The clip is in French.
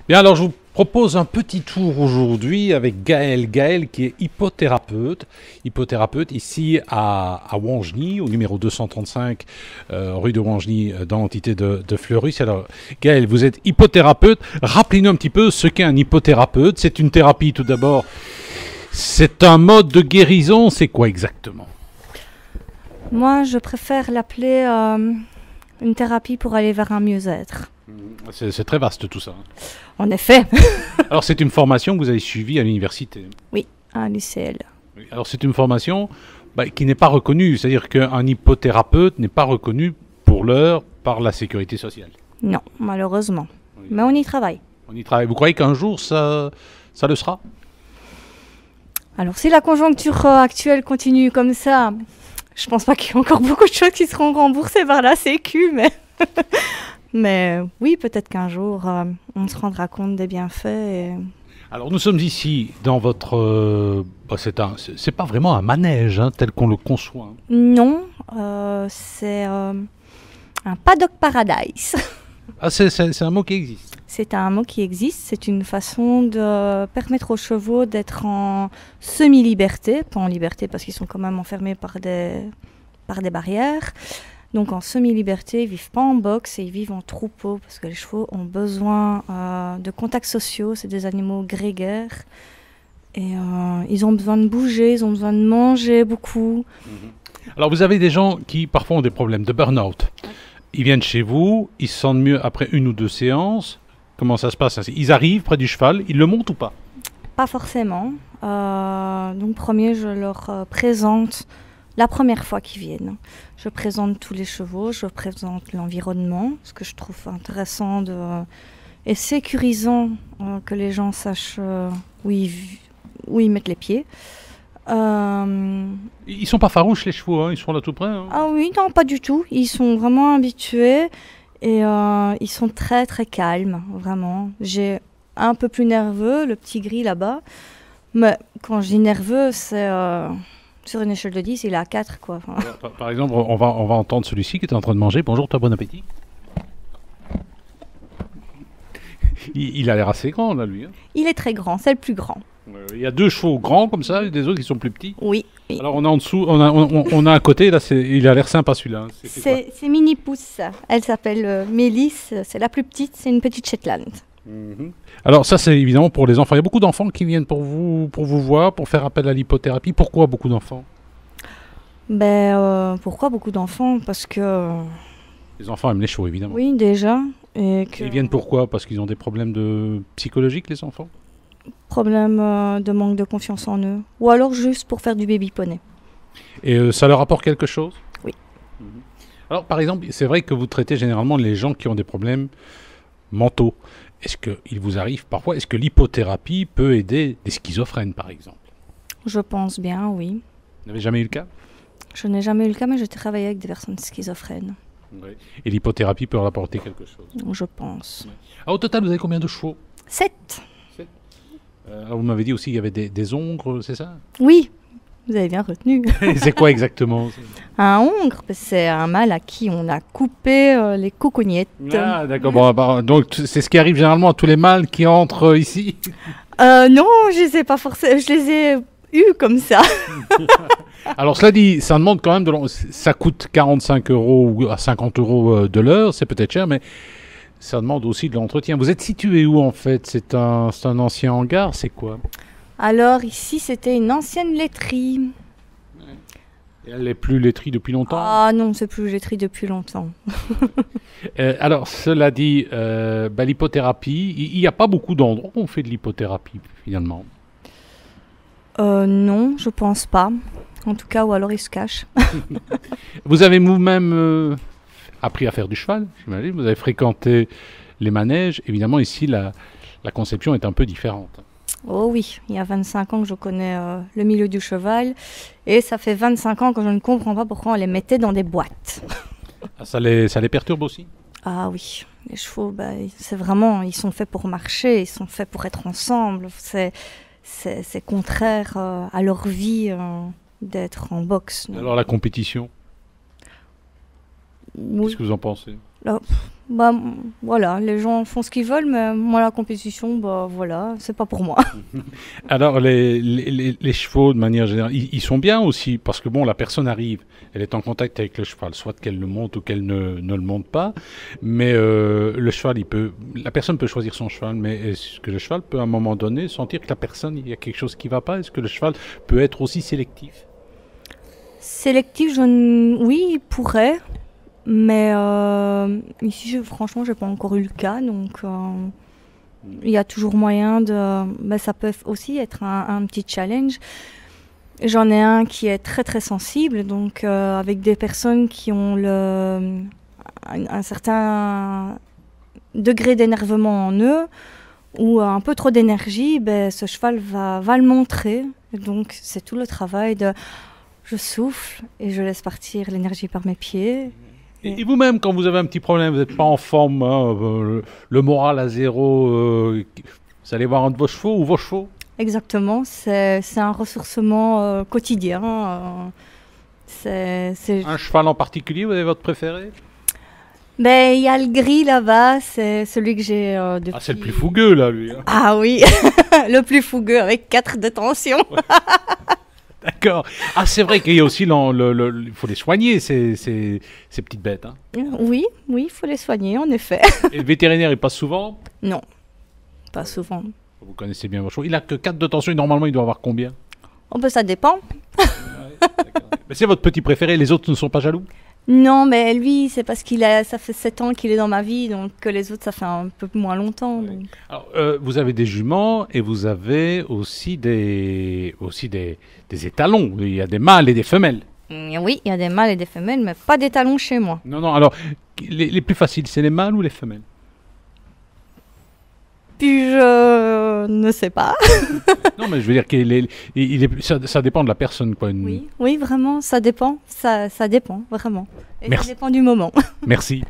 Bien, alors je vous propose un petit tour aujourd'hui avec Gaël. Gaël qui est hypothérapeute. Hypothérapeute ici à Wangeny, au numéro 235 rue de Wangeny, dans l'entité de Fleurus. Alors Gaël, vous êtes hypothérapeute. Rappelez-nous un petit peu ce qu'est un hypothérapeute. C'est une thérapie tout d'abord. C'est un mode de guérison. C'est quoi exactement? Moi, je préfère l'appeler une thérapie pour aller vers un mieux-être. C'est très vaste tout ça. En effet. Alors c'est une formation que vous avez suivie à l'université. Oui, à l'UCL. Alors c'est une formation qui n'est pas reconnue, c'est-à-dire qu'un hypothérapeute n'est pas reconnu pour l'heure par la sécurité sociale. Non, malheureusement. Oui. Mais on y travaille. On y travaille. Vous croyez qu'un jour ça le sera? Alors si la conjoncture actuelle continue comme ça, je pense pas qu'il y ait encore beaucoup de choses qui seront remboursées par la Sécu, mais... Mais oui, peut-être qu'un jour, on se rendra compte des bienfaits. Alors nous sommes ici dans votre... c'est pas vraiment un manège tel qu'on le conçoit. Non, c'est un paddock paradise. Ah, c'est un mot qui existe. C'est un mot qui existe. C'est une façon de permettre aux chevaux d'être en semi-liberté. Pas en liberté parce qu'ils sont quand même enfermés par des barrières. Donc en semi-liberté, ils ne vivent pas en boxe et ils vivent en troupeau parce que les chevaux ont besoin de contacts sociaux. C'est des animaux grégaires et ils ont besoin de bouger, ils ont besoin de manger beaucoup. Alors vous avez des gens qui parfois ont des problèmes de burn-out. Ils viennent chez vous, ils se sentent mieux après une ou deux séances. Comment ça se passe? Ils arrivent près du cheval, ils le montent ou pas? Pas forcément. Donc premier, je leur présente... La première fois qu'ils viennent, je présente tous les chevaux, je présente l'environnement, ce que je trouve intéressant et sécurisant que les gens sachent où ils mettent les pieds. Ils sont pas farouches les chevaux, ils sont là tout près. Ah oui, non, pas du tout. Ils sont vraiment habitués et ils sont très très calmes, vraiment. J'ai un peu plus nerveux, le petit gris là-bas, mais quand je dis nerveux, c'est... Sur une échelle de 10, il est à 4, quoi. Par exemple, on va entendre celui-ci qui est en train de manger. Bonjour, toi, bon appétit. Il a l'air assez grand, là, lui. Il est très grand, c'est le plus grand. Il y a deux chevaux grands, comme ça, et des autres qui sont plus petits. Oui. Alors, on a en dessous, on a à côté, là, il a l'air sympa, celui-là. C'est Mini Pouce. Elle s'appelle Mélisse, c'est la plus petite, c'est une petite Shetland. Alors ça c'est évidemment pour les enfants. Il y a beaucoup d'enfants qui viennent pour vous voir, pour faire appel à l'hypothérapie. Pourquoi beaucoup d'enfants? Pourquoi beaucoup d'enfants? Parce que... Les enfants aiment les chevaux évidemment. Oui déjà. Ils viennent pourquoi? Parce qu'ils ont des problèmes psychologiques les enfants? Problème de manque de confiance en eux. Ou alors juste pour faire du baby poney. Et ça leur apporte quelque chose? Oui. Alors par exemple, c'est vrai que vous traitez généralement les gens qui ont des problèmes mentaux. Est-ce qu'il vous arrive parfois, est-ce que l'hypothérapie peut aider des schizophrènes par exemple? Je pense bien, oui. Vous n'avez jamais eu le cas? Je n'ai jamais eu le cas, mais j'ai travaillé avec des personnes schizophrènes. Oui. Et l'hypothérapie peut leur apporter quelque chose? Je pense. Oui. Alors, au total, vous avez combien de chevaux? 7. Alors, vous m'avez dit aussi qu'il y avait des ongres, c'est ça? Oui, vous avez bien retenu. C'est quoi exactement? Un hongre, c'est un mâle à qui on a coupé les cocognettes. Ah, d'accord. Bon, donc, c'est ce qui arrive généralement à tous les mâles qui entrent ici? Non, je les ai pas forcément. Je les ai eus comme ça. Alors, cela dit, ça demande quand même ça coûte 45 € ou à 50 € de l'heure, c'est peut-être cher, mais ça demande aussi de l'entretien. Vous êtes situé où en fait? C'est un ancien hangar, c'est quoi? Alors ici, c'était une ancienne laiterie. Et elle n'est plus laiterie depuis longtemps? Ah non, c'est plus laiterie depuis longtemps. Alors, cela dit, l'hypothérapie, il n'y a pas beaucoup d'endroits où on fait de l'hypothérapie finalement. Non, je pense pas. En tout cas, ou alors il se cache. Vous avez vous-même appris à faire du cheval, j'imagine. Vous avez fréquenté les manèges. Évidemment, ici, la conception est un peu différente. Oh oui, il y a 25 ans que je connais le milieu du cheval. Et ça fait 25 ans que je ne comprends pas pourquoi on les mettait dans des boîtes. Ah, ça les perturbe aussi? Ah oui, les chevaux, c'est vraiment, ils sont faits pour marcher, ils sont faits pour être ensemble. C'est contraire à leur vie d'être en boxe. Alors la compétition? Oui. Qu'est-ce que vous en pensez? Bah, voilà, les gens font ce qu'ils veulent, mais moi, la compétition, bah, voilà, c'est pas pour moi. Alors, les chevaux, de manière générale, ils sont bien aussi, parce que bon, la personne arrive, elle est en contact avec le cheval, soit qu'elle le monte ou qu'elle ne le monte pas, mais le cheval, la personne peut choisir son cheval, mais est-ce que le cheval peut à un moment donné sentir que la personne, il y a quelque chose qui ne va pas? Est-ce que le cheval peut être aussi sélectif? Sélectif, oui, il pourrait, mais ici, franchement, j'ai pas encore eu le cas, donc il y a toujours moyen de. Bah, ça peut aussi être un petit challenge. J'en ai un qui est très très sensible, donc avec des personnes qui ont un certain degré d'énervement en eux ou un peu trop d'énergie, ben, ce cheval va le montrer. Et donc c'est tout le travail de je souffle et je laisse partir l'énergie par mes pieds. Et vous-même, quand vous avez un petit problème, vous n'êtes pas en forme, hein, le moral à zéro, vous allez voir un de vos chevaux ou vos chevaux? Exactement, c'est un ressourcement quotidien. Un cheval en particulier, vous avez votre préféré? Ben, il y a le gris là-bas, c'est celui que j'ai depuis... Ah, c'est le plus fougueux là, lui. Hein. Ah oui, le plus fougueux avec 4 de tension. Ouais. D'accord. Ah, c'est vrai qu'il y a aussi, il faut les soigner, ces petites bêtes. Hein. Oui, il faut les soigner, en effet. Et le vétérinaire, il passe souvent? Non, pas souvent. Vous connaissez bien vos chevaux. Il a que 4 de tension et normalement, il doit avoir combien? Oh, ben, ça dépend. Ouais, mais c'est votre petit préféré, les autres ne sont pas jaloux? Non, mais lui, c'est parce ça fait 7 ans qu'il est dans ma vie, donc que les autres, ça fait un peu moins longtemps. Oui. Donc. Alors, vous avez des juments et vous avez aussi des étalons. Il y a des mâles et des femelles. Oui, il y a des mâles et des femelles, mais pas des talons chez moi. Non, alors, les plus faciles, c'est les mâles ou les femelles? Puis je ne sais pas. Non, mais je veux dire que ça dépend de la personne, quoi. Oui, vraiment, ça dépend. Ça dépend, vraiment. Et Merci. ça dépend du moment. Merci.